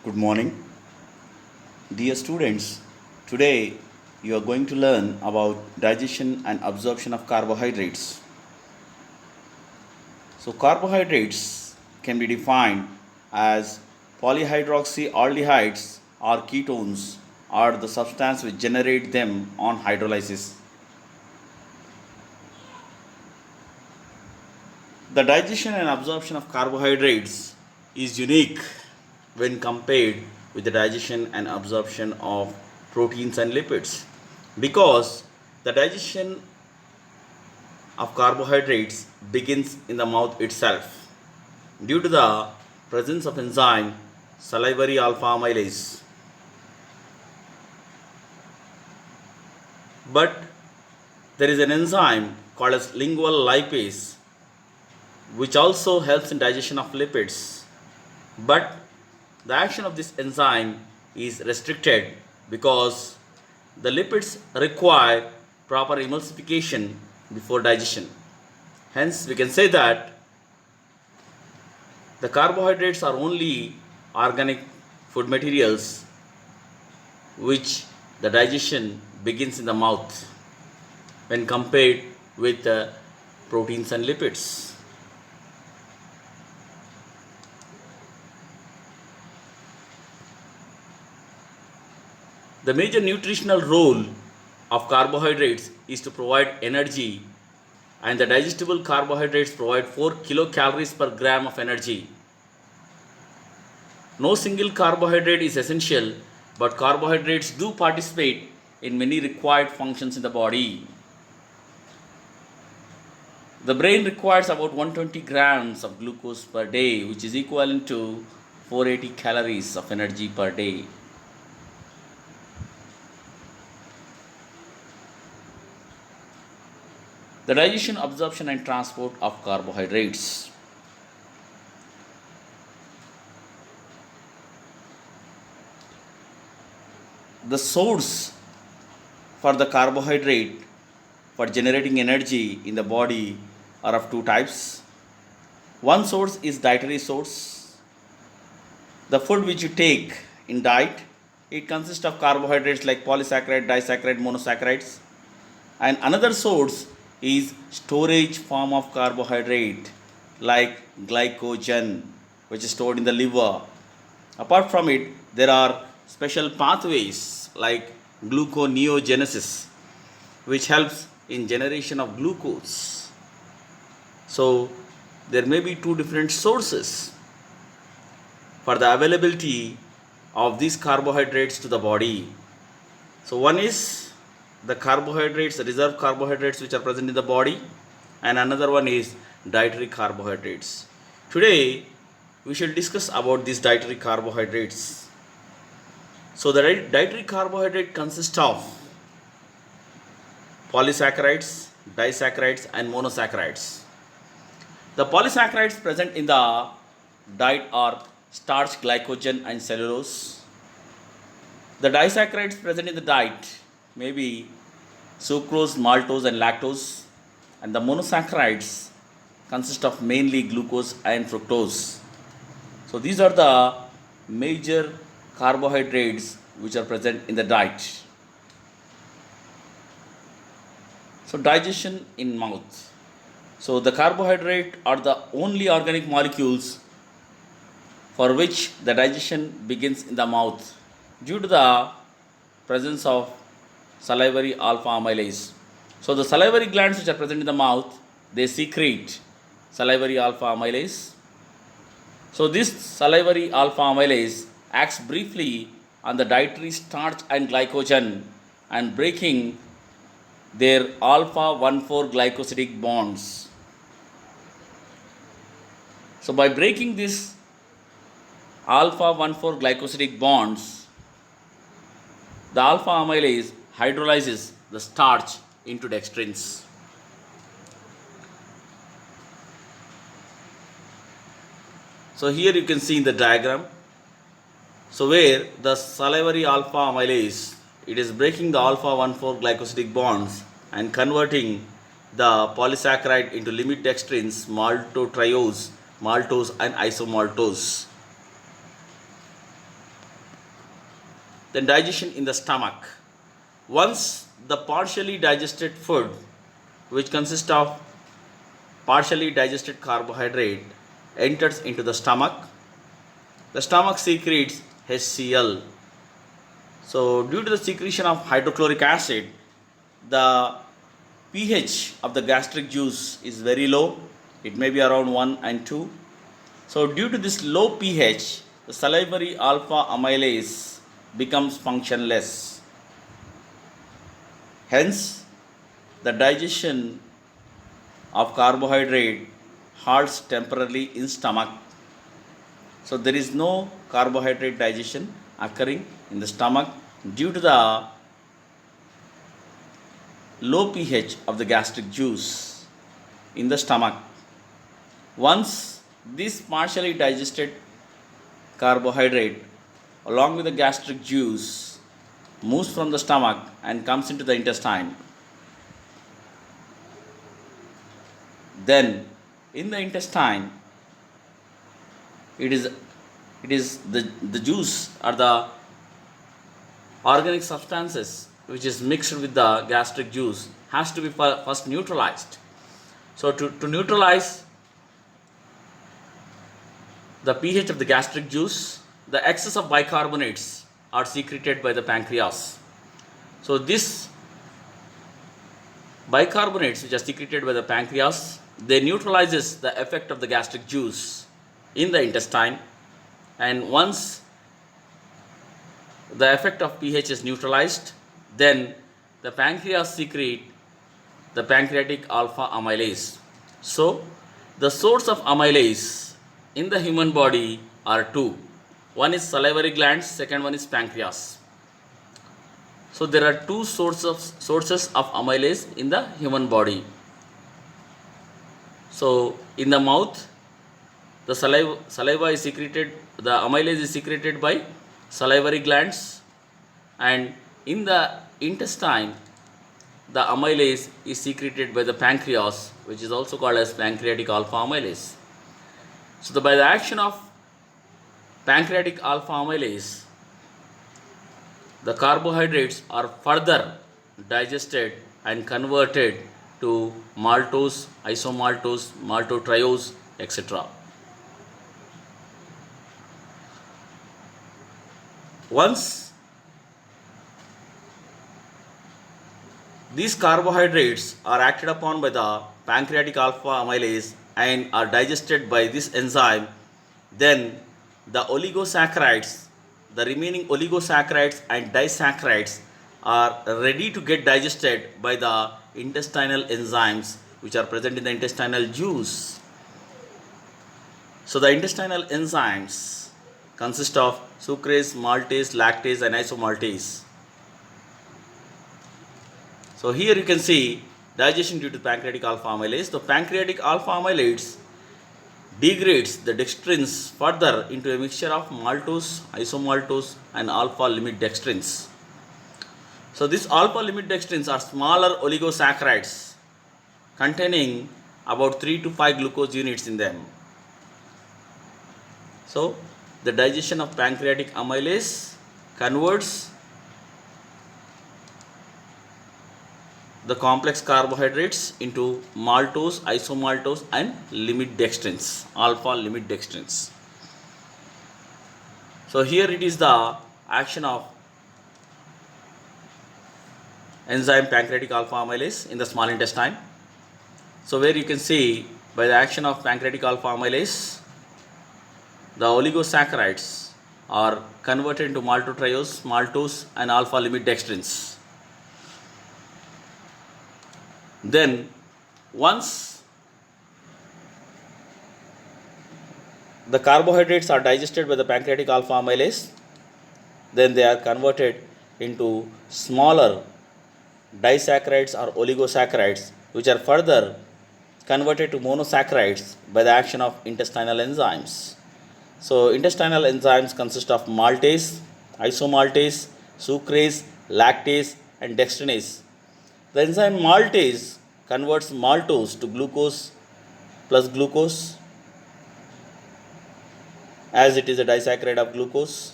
Good morning, dear students. Today you are going to learn about digestion and absorption of carbohydrates. So, carbohydrates can be defined as polyhydroxyaldehydes or ketones or the substance which generate them on hydrolysis. The digestion and absorption of carbohydrates is unique when compared with the digestion and absorption of proteins and lipids because the digestion of carbohydrates begins in the mouth itself due to the presence of enzyme salivary alpha amylase. But there is an enzyme called as lingual lipase which also helps in digestion of lipids. But the action of this enzyme is restricted because the lipids require proper emulsification before digestion. Hence, we can say that the carbohydrates are only organic food materials which the digestion begins in the mouth when compared with proteins and lipids. The major nutritional role of carbohydrates is to provide energy, and the digestible carbohydrates provide 4 kilocalories per gram of energy. No single carbohydrate is essential, but carbohydrates do participate in many required functions in the body. The brain requires about 120 grams of glucose per day, which is equivalent to 480 calories of energy per day. The digestion, absorption, and transport of carbohydrates. The source for the carbohydrate for generating energy in the body are of two types. One source is dietary source. The food which you take in diet, it consists of carbohydrates like polysaccharide, disaccharide, monosaccharides. And another source is storage form of carbohydrate like glycogen, which is stored in the liver. Apart from it, there are special pathways like gluconeogenesis, which helps in generation of glucose. So there may be two different sources for the availability of these carbohydrates to the body. So one is the carbohydrates, the reserve carbohydrates which are present in the body, and another one is dietary carbohydrates. Today we shall discuss about these dietary carbohydrates. So the dietary carbohydrate consists of polysaccharides, disaccharides, and monosaccharides. The polysaccharides present in the diet are starch, glycogen, and cellulose. The disaccharides present in the diet may be sucrose, maltose, and lactose, and the monosaccharides consist of mainly glucose and fructose. So these are the major carbohydrates which are present in the diet. So digestion in mouth. So the carbohydrate are the only organic molecules for which the digestion begins in the mouth due to the presence of salivary alpha amylase. So the salivary glands which are present in the mouth, they secrete salivary alpha amylase. So this salivary alpha amylase acts briefly on the dietary starch and glycogen and breaking their alpha 1,4 glycosidic bonds. So by breaking this alpha 1,4 glycosidic bonds, the alpha amylase hydrolyzes the starch into dextrins. So here you can see in the diagram, so where the salivary alpha amylase, it is breaking the alpha 1,4 glycosidic bonds and converting the polysaccharide into limit dextrins, maltotriose, maltose, and isomaltose. Then digestion in the stomach. Once the partially digested food, which consists of partially digested carbohydrate, enters into the stomach secretes HCl. So due to the secretion of hydrochloric acid, the pH of the gastric juice is very low. It may be around 1 and 2. So due to this low pH, the salivary alpha amylase becomes functionless. Hence, the digestion of carbohydrate halts temporarily in stomach. So there is no carbohydrate digestion occurring in the stomach due to the low pH of the gastric juice in the stomach. Once this partially digested carbohydrate along with the gastric juice moves from the stomach and comes into the intestine, then in the intestine it is the juice or the organic substances which is mixed with the gastric juice has to be first neutralized. So to neutralize the pH of the gastric juice, the excess of bicarbonates are secreted by the pancreas. So this bicarbonates which are secreted by the pancreas, they neutralizes the effect of the gastric juice in the intestine, and once the effect of pH is neutralized, then the pancreas secrete the pancreatic alpha amylase. So the source of amylase in the human body are two. One is salivary glands, second one is pancreas. So there are two sources of amylase in the human body. So in the mouth, the saliva is secreted, the amylase is secreted by salivary glands, and in the intestine, the amylase is secreted by the pancreas, which is also called as pancreatic alpha amylase. So by the action of pancreatic alpha amylase, the carbohydrates are further digested and converted to maltose, isomaltose, maltotriose, etc. Once these carbohydrates are acted upon by the pancreatic alpha amylase and are digested by this enzyme, then the oligosaccharides, the remaining oligosaccharides and disaccharides are ready to get digested by the intestinal enzymes which are present in the intestinal juice. So the intestinal enzymes consist of sucrase, maltase, lactase and isomaltase. So here you can see digestion due to pancreatic alpha amylase. The pancreatic alpha amylase degrades the dextrins further into a mixture of maltose, isomaltose and alpha limit dextrins. So these alpha limit dextrins are smaller oligosaccharides containing about 3 to 5 glucose units in them. So the digestion of pancreatic amylase converts the complex carbohydrates into maltose, isomaltose and limit dextrins, alpha limit dextrins. So here it is the action of enzyme pancreatic alpha amylase in the small intestine. So where you can see by the action of pancreatic alpha amylase, the oligosaccharides are converted into maltotriose, maltose and alpha limit dextrins. Then once the carbohydrates are digested by the pancreatic alpha amylase, then they are converted into smaller disaccharides or oligosaccharides, which are further converted to monosaccharides by the action of intestinal enzymes. So intestinal enzymes consist of maltase, isomaltase, sucrase, lactase and dextrinase. The enzyme maltase converts maltose to glucose plus glucose, as it is a disaccharide of glucose.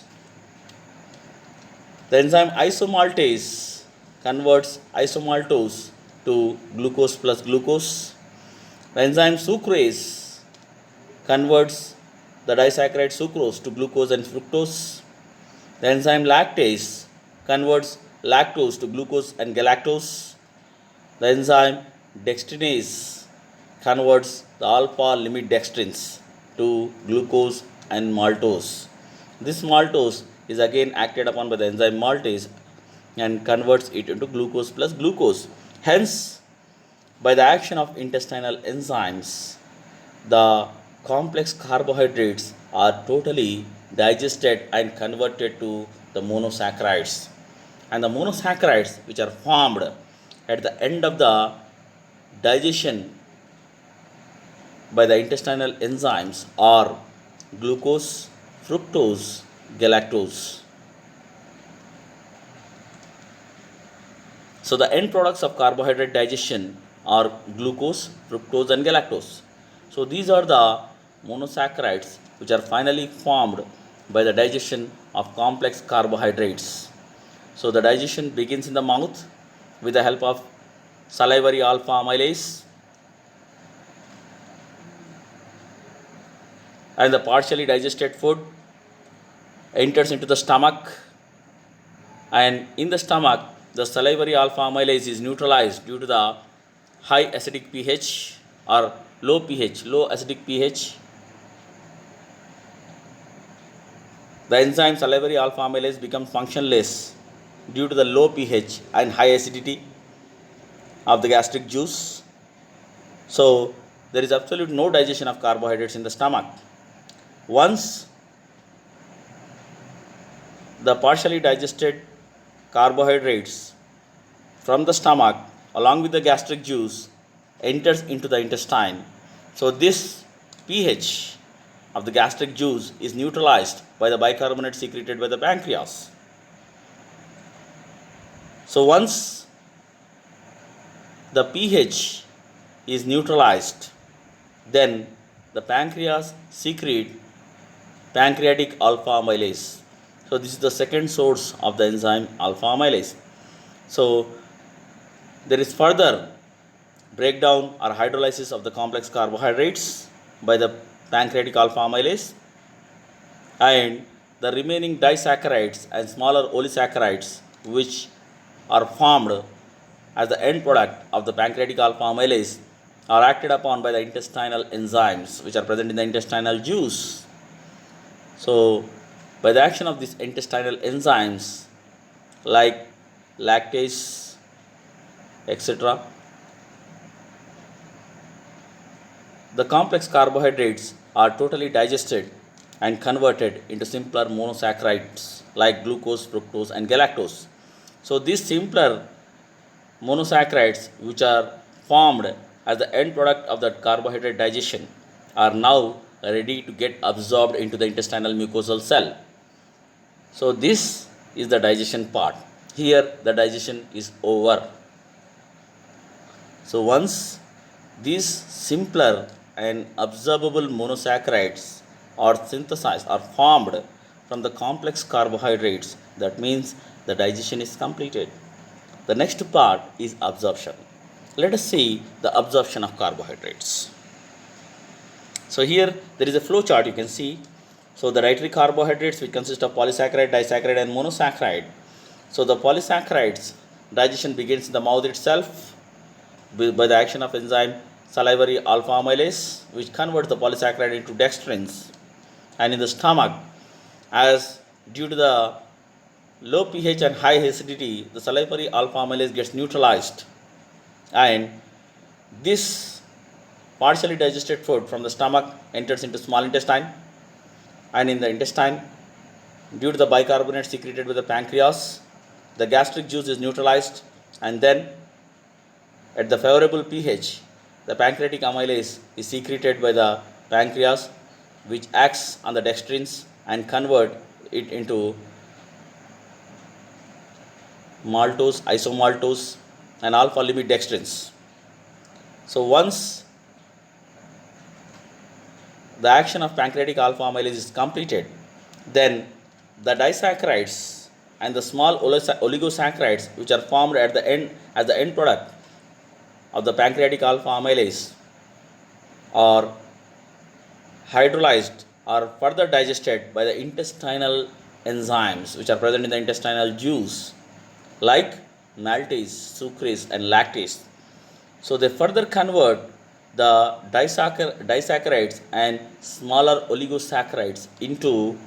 The enzyme isomaltase converts isomaltose to glucose plus glucose. The enzyme sucrase converts the disaccharide sucrose to glucose and fructose. The enzyme lactase converts lactose to glucose and galactose. The enzyme dextrinase converts the alpha limit dextrins to glucose and maltose. This maltose is again acted upon by the enzyme maltase and converts it into glucose plus glucose. Hence, by the action of intestinal enzymes, the complex carbohydrates are totally digested and converted to the monosaccharides. And the monosaccharides, which are formed at the end of the digestion by the intestinal enzymes, are glucose, fructose, galactose. So the end products of carbohydrate digestion are glucose, fructose and galactose. So these are the monosaccharides which are finally formed by the digestion of complex carbohydrates. So the digestion begins in the mouth with the help of salivary alpha amylase, and the partially digested food enters into the stomach, and in the stomach the salivary alpha amylase is neutralized due to the high acidic pH or low acidic pH. The enzyme salivary alpha amylase becomes functionless due to the low pH and high acidity of the gastric juice. So there is absolute no digestion of carbohydrates in the stomach. Once the partially digested carbohydrates from the stomach along with the gastric juice enters into the intestine, so this pH of the gastric juice is neutralized by the bicarbonate secreted by the pancreas. So once the pH is neutralized, then the pancreas secrete pancreatic alpha amylase. So this is the second source of the enzyme alpha amylase. So there is further breakdown or hydrolysis of the complex carbohydrates by the pancreatic alpha amylase, and the remaining disaccharides and smaller oligosaccharides which are formed as the end product of the pancreatic alpha amylase are acted upon by the intestinal enzymes which are present in the intestinal juice. So by the action of these intestinal enzymes like lactase, etc., the complex carbohydrates are totally digested and converted into simpler monosaccharides like glucose, fructose and galactose. So these simpler monosaccharides which are formed as the end product of that carbohydrate digestion are now ready to get absorbed into the intestinal mucosal cell. So this is the digestion part. Here the digestion is over. So once these simpler and absorbable monosaccharides are synthesized or formed from the complex carbohydrates, that means the digestion is completed. The next part is absorption. Let us see the absorption of carbohydrates. So here there is a flow chart you can see. So the dietary carbohydrates which consist of polysaccharide, disaccharide and monosaccharide. So the polysaccharides digestion begins in the mouth itself by the action of enzyme salivary alpha amylase which converts the polysaccharide into dextrins, and in the stomach, as due to the low pH and high acidity, the salivary alpha amylase gets neutralized, and this partially digested food from the stomach enters into small intestine, and in the intestine, due to the bicarbonate secreted by the pancreas, the gastric juice is neutralized, and then at the favorable pH, the pancreatic amylase is secreted by the pancreas which acts on the dextrins and convert it into maltose, isomaltose and alpha limit dextrins. So once the action of pancreatic alpha amylase is completed, then the disaccharides and the small oligosaccharides which are formed at the end as the end product of the pancreatic alpha amylase are hydrolyzed or further digested by the intestinal enzymes which are present in the intestinal juice like maltase, sucrase and lactase. So they further convert the disaccharides and smaller oligosaccharides into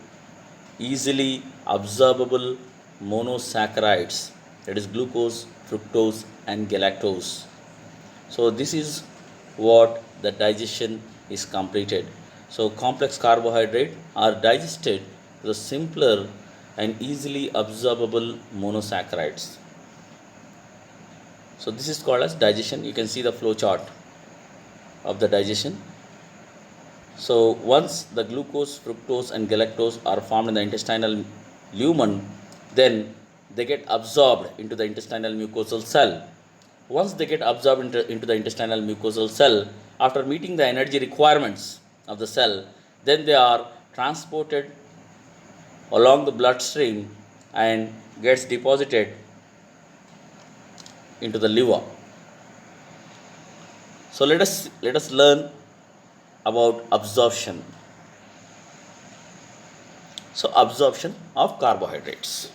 easily absorbable monosaccharides, that is glucose, fructose and galactose. So this is what the digestion is completed. So complex carbohydrate are digested to the simpler and easily absorbable monosaccharides. So this is called as digestion. You can see the flow chart of the digestion. So once the glucose, fructose and galactose are formed in the intestinal lumen, then they get absorbed into the intestinal mucosal cell. Once they get absorbed into the intestinal mucosal cell, after meeting the energy requirements of the cell, then they are transported along the bloodstream and gets deposited into the liver. So let us learn about absorption. So absorption of carbohydrates.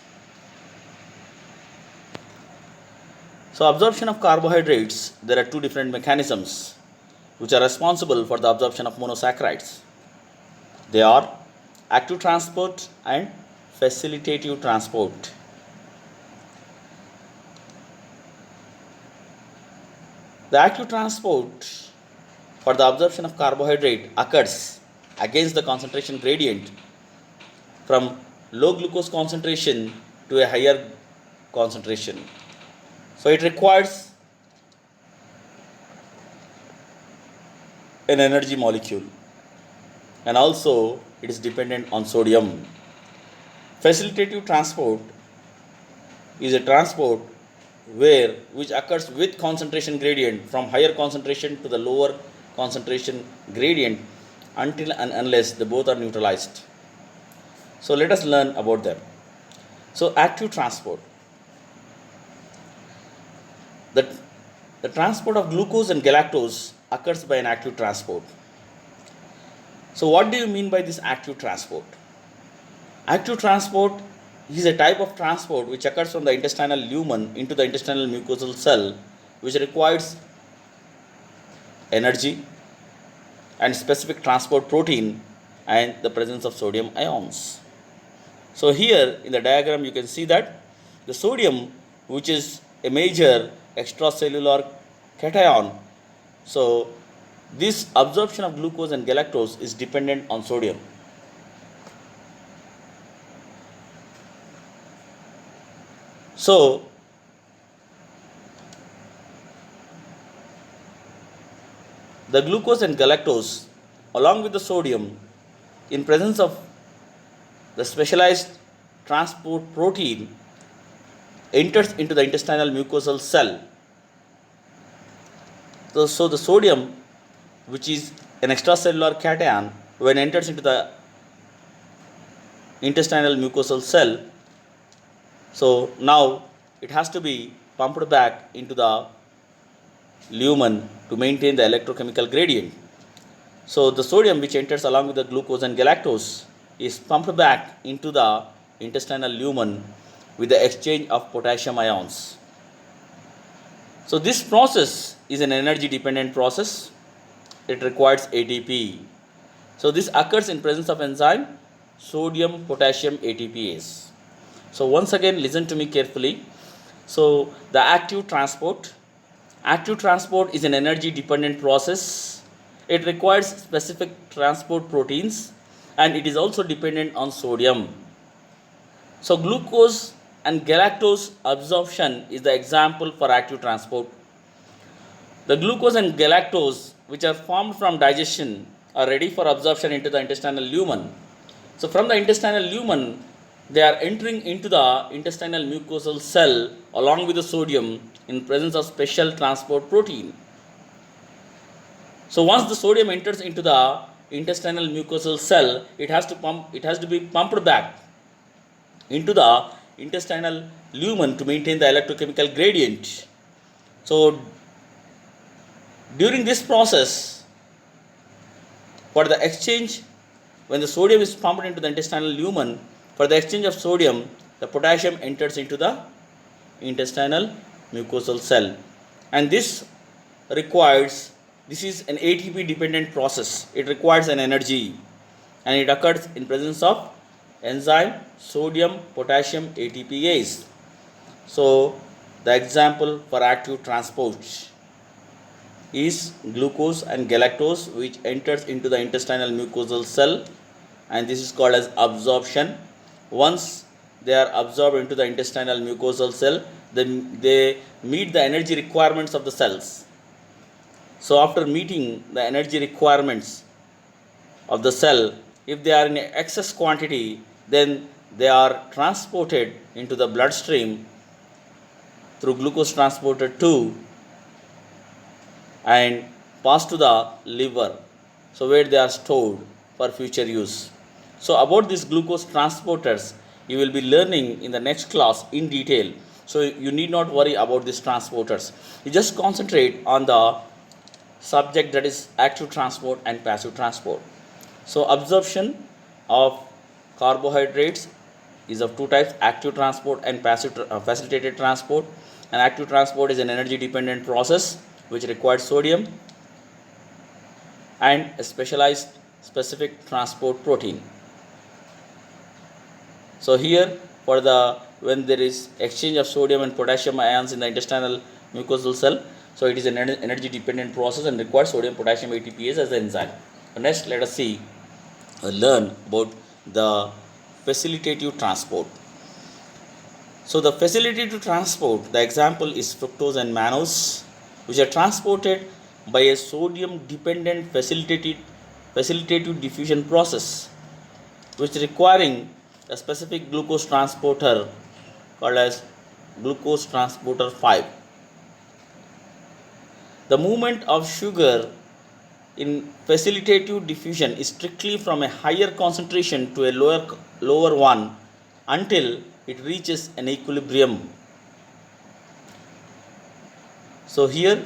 So absorption of carbohydrates, there are two different mechanisms which are responsible for the absorption of monosaccharides. They are active transport and facilitative transport. The active transport for the absorption of carbohydrate occurs against the concentration gradient from low glucose concentration to a higher concentration. So it requires an energy molecule and also it is dependent on sodium. Facilitative transport is a transport which occurs with concentration gradient from higher concentration to the lower concentration gradient until and unless they both are neutralized. So let us learn about them. So active transport. The transport of glucose and galactose occurs by an active transport. So what do you mean by this active transport? Active transport is a type of transport which occurs from the intestinal lumen into the intestinal mucosal cell, which requires energy and specific transport protein and the presence of sodium ions. So here in the diagram you can see that the sodium, which is a major extracellular cation, so this absorption of glucose and galactose is dependent on sodium. So the glucose and galactose along with the sodium in presence of the specialized transport protein enters into the intestinal mucosal cell. So the sodium, which is an extracellular cation, when enters into the intestinal mucosal cell, so now it has to be pumped back into the lumen to maintain the electrochemical gradient. So the sodium which enters along with the glucose and galactose is pumped back into the intestinal lumen with the exchange of potassium ions. So this process is an energy dependent process. It requires ATP. So this occurs in presence of enzyme sodium potassium ATPase. So once again listen to me carefully. So the active transport is an energy dependent process. It requires specific transport proteins and it is also dependent on sodium. So glucose and galactose absorption is the example for active transport. The glucose and galactose which are formed from digestion are ready for absorption into the intestinal lumen. So from the intestinal lumen they are entering into the intestinal mucosal cell along with the sodium in presence of special transport protein. So once the sodium enters into the intestinal mucosal cell, it has to be pumped back into the intestinal lumen to maintain the electrochemical gradient. So during this process, for the exchange, when the sodium is pumped into the intestinal lumen, for the exchange of sodium, the potassium enters into the intestinal mucosal cell, and this is an ATP dependent process. It requires an energy, and it occurs in presence of enzyme sodium potassium ATPase. So the example for active transport is glucose and galactose, which enters into the intestinal mucosal cell, and this is called as absorption. Once they are absorbed into the intestinal mucosal cell, they meet the energy requirements of the cells. So after meeting the energy requirements of the cell, if they are in excess quantity, then they are transported into the bloodstream through glucose transporter 2 and pass to the liver, so where they are stored for future use. So about these glucose transporters, you will be learning in the next class in detail. So you need not worry about these transporters. You just concentrate on the subject, that is active transport and passive transport. So absorption of carbohydrates is of two types: active transport and passive facilitated transport. And active transport is an energy dependent process which requires sodium and a specialized specific transport protein. So here, for the when there is exchange of sodium and potassium ions in the intestinal mucosal cell, so it is an energy dependent process and requires sodium potassium ATPase as the enzyme. So next, let us see learn about the facilitative transport. So the facilitative transport, the example is fructose and mannose, which are transported by a sodium dependent facilitative diffusion process, which requiring a specific glucose transporter called as glucose transporter 5. The movement of sugar in facilitative diffusion is strictly from a higher concentration to a lower one until it reaches an equilibrium. So here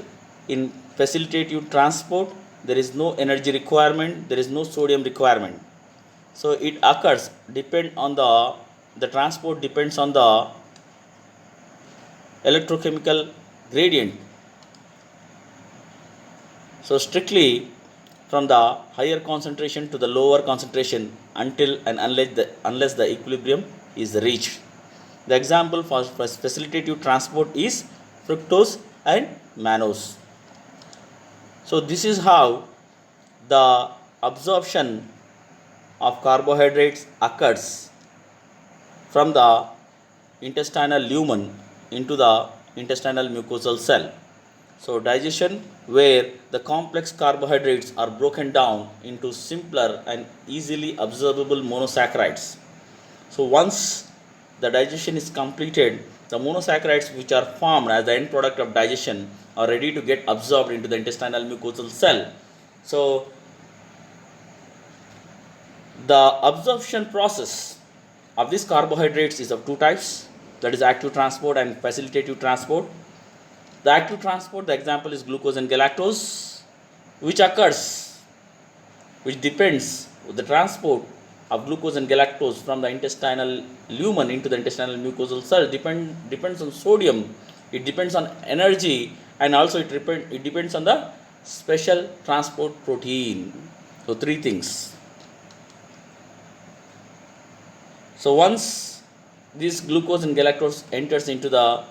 in facilitative transport, there is no energy requirement, there is no sodium requirement. So it occurs depend on the transport depends on the electrochemical gradient. So strictly from the higher concentration to the lower concentration until and unless the equilibrium is reached. The example for facilitative transport is fructose and mannose. So this is how the absorption of carbohydrates occurs from the intestinal lumen into the intestinal mucosal cell. So digestion, where the complex carbohydrates are broken down into simpler and easily absorbable monosaccharides. So once the digestion is completed, the monosaccharides which are formed as the end product of digestion are ready to get absorbed into the intestinal mucosal cell. So the absorption process of these carbohydrates is of two types, that is active transport and facilitative transport. The active transport, the example is glucose and galactose, which depends the transport of glucose and galactose from the intestinal lumen into the intestinal mucosal cell depends on sodium, it depends on energy, and also it depends on the special transport protein. So three things. So once this glucose and galactose enters into the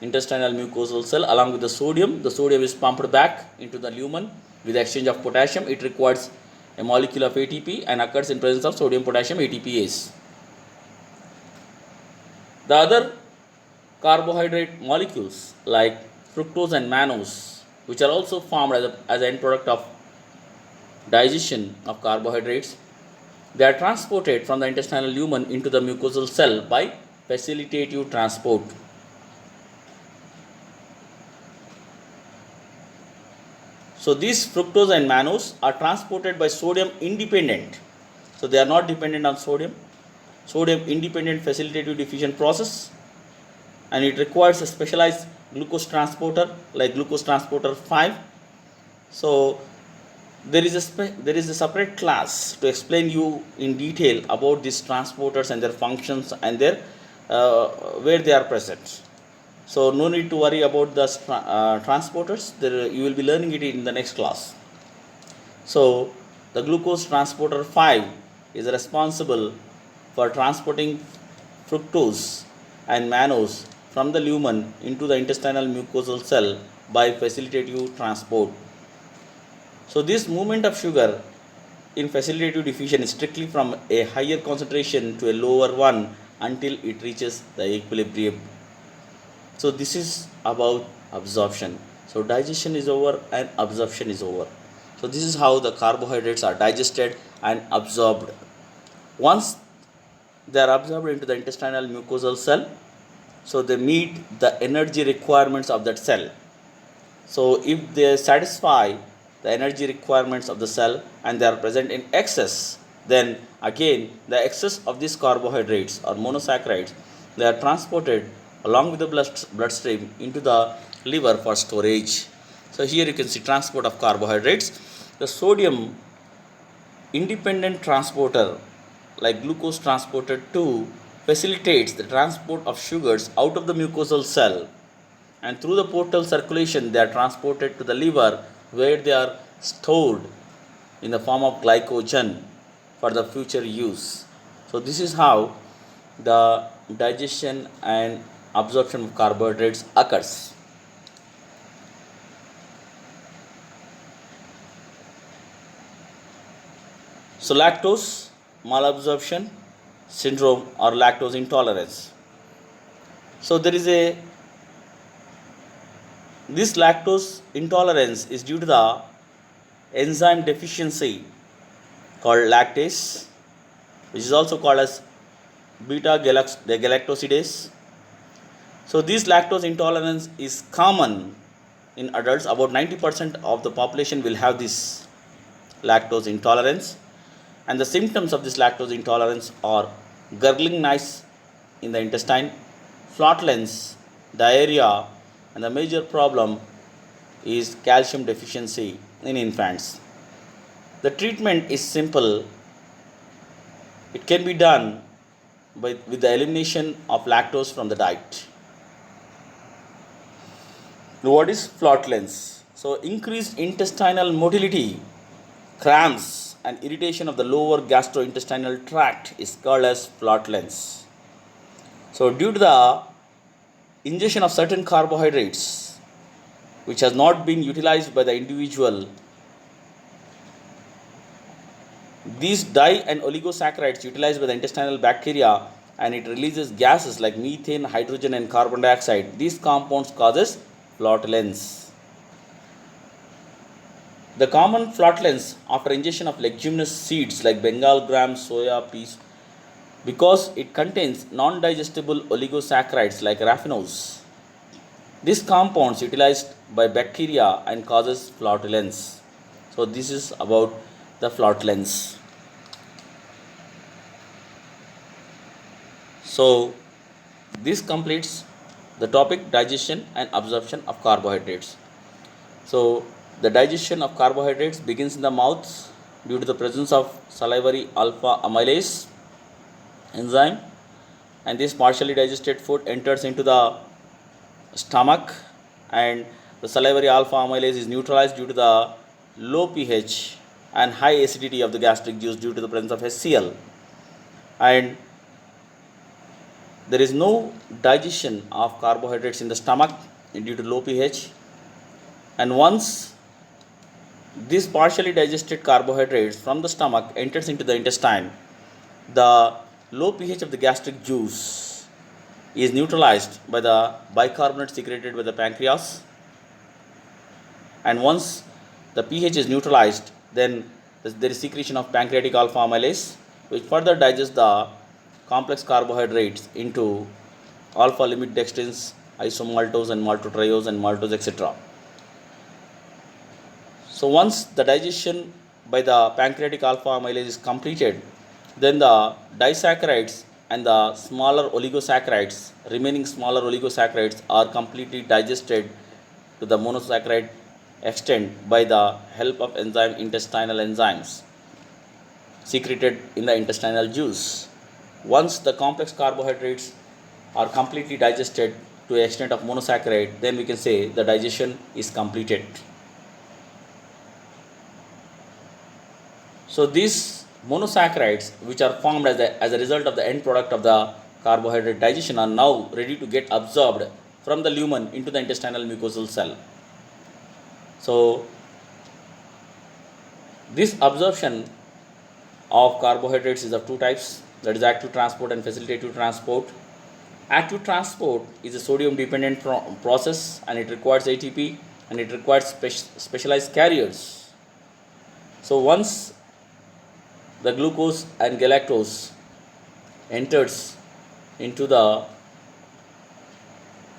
intestinal mucosal cell along with the sodium is pumped back into the lumen with the exchange of potassium. It requires a molecule of ATP and occurs in presence of sodium potassium ATPase. The other carbohydrate molecules like fructose and mannose, which are also formed as an end product of digestion of carbohydrates, they are transported from the intestinal lumen into the mucosal cell by facilitative transport. So these fructose and mannose are transported by sodium independent. So they are not dependent on sodium. sodium independent facilitative diffusion process, and it requires a specialized glucose transporter like glucose transporter 5. So there is a separate class to explain you in detail about these transporters and their functions and their where they are present. So no need to worry about the transporters. You will be learning it in the next class. So the glucose transporter 5 is responsible for transporting fructose and mannose from the lumen into the intestinal mucosal cell by facilitative transport. So this movement of sugar in facilitative diffusion is strictly from a higher concentration to a lower one until it reaches the equilibrium. So this is about absorption. So digestion is over and absorption is over. So this is how the carbohydrates are digested and absorbed. Once they are absorbed into the intestinal mucosal cell, so they meet the energy requirements of that cell. So if they satisfy the energy requirements of the cell and they are present in excess, then again the excess of these carbohydrates or monosaccharides, they are transported along with the bloodstream into the liver for storage. So here you can see transport of carbohydrates. The sodium independent transporter like glucose transporter 2 facilitates the transport of sugars out of the mucosal cell, and through the portal circulation they are transported to the liver where they are stored in the form of glycogen for the future use. So this is how the digestion and absorption of carbohydrates occurs. So lactose malabsorption syndrome or lactose intolerance. So this lactose intolerance is due to the enzyme deficiency called lactase, which is also called as beta galactosidase. So this lactose intolerance is common in adults. About 90% of the population will have this lactose intolerance, and the symptoms of this lactose intolerance are gurgling noise in the intestine, flatulence, diarrhea, and the major problem is calcium deficiency in infants. The treatment is simple. It can be done with the elimination of lactose from the diet. What is flatulence? So increased intestinal motility, cramps and irritation of the lower gastrointestinal tract is called as flatulence. So due to the ingestion of certain carbohydrates which has not been utilized by the individual, these di and oligosaccharides utilized by the intestinal bacteria, and it releases gases like methane, hydrogen and carbon dioxide. These compounds causes flatulence. The common flatulence after ingestion of leguminous seeds like Bengal gram, soya, peas, because it contains non-digestible oligosaccharides like raffinose. These compounds utilized by bacteria and causes flatulence. So this is about the flatulence. So this completes the topic digestion and absorption of carbohydrates. So the digestion of carbohydrates begins in the mouth due to the presence of salivary alpha amylase enzyme, and this partially digested food enters into the stomach, and the salivary alpha amylase is neutralized due to the low pH and high acidity of the gastric juice due to the presence of HCl, and there is no digestion of carbohydrates in the stomach due to low pH. And once this partially digested carbohydrates from the stomach enters into the intestine, the low pH of the gastric juice is neutralized by the bicarbonate secreted by the pancreas, and once the pH is neutralized, then there is secretion of pancreatic alpha amylase, which further digests the complex carbohydrates into alpha limit dextrins, isomaltose and maltotriose and maltose, etc. So once the digestion by the pancreatic alpha amylase is completed, then the disaccharides and the smaller oligosaccharides, remaining smaller oligosaccharides are completely digested to the monosaccharide extent by the help of intestinal enzymes secreted in the intestinal juice. Once the complex carbohydrates are completely digested to the extent of monosaccharide, then we can say the digestion is completed. So these monosaccharides, which are formed as a result of the end product of the carbohydrate digestion, are now ready to get absorbed from the lumen into the intestinal mucosal cell. So this absorption of carbohydrates is of two types, that is active transport and facilitative transport. Active transport is a sodium dependent process, and it requires ATP and it requires specialized carriers. So once the glucose and galactose enters into the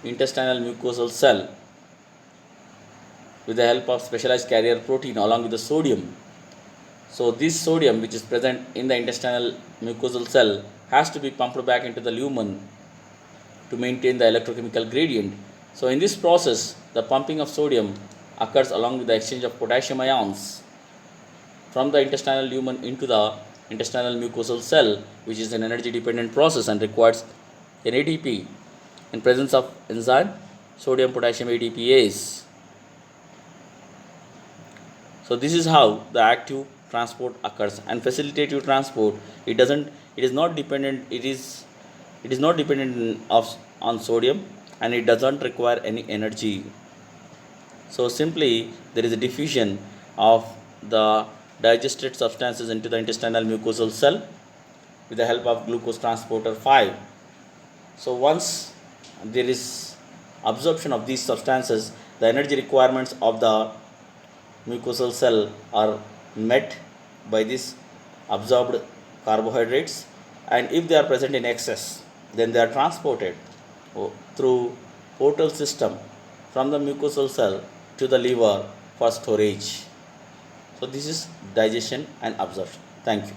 intestinal mucosal cell with the help of specialized carrier protein along with the sodium. So this sodium, which is present in the intestinal mucosal cell, has to be pumped back into the lumen to maintain the electrochemical gradient. So in this process, the pumping of sodium occurs along with the exchange of potassium ions from the intestinal lumen into the intestinal mucosal cell, which is an energy dependent process and requires an ATP in presence of enzyme sodium potassium ATPase. So this is how the active transport occurs. And facilitative transport, it is not dependent on sodium, and it doesn't require any energy. So simply there is a diffusion of the digested substances into the intestinal mucosal cell with the help of glucose transporter 5. So once there is absorption of these substances, the energy requirements of the mucosal cell are met by these absorbed carbohydrates, and if they are present in excess, then they are transported through portal system from the mucosal cell to the liver for storage. So this is digestion and absorption. Thank you.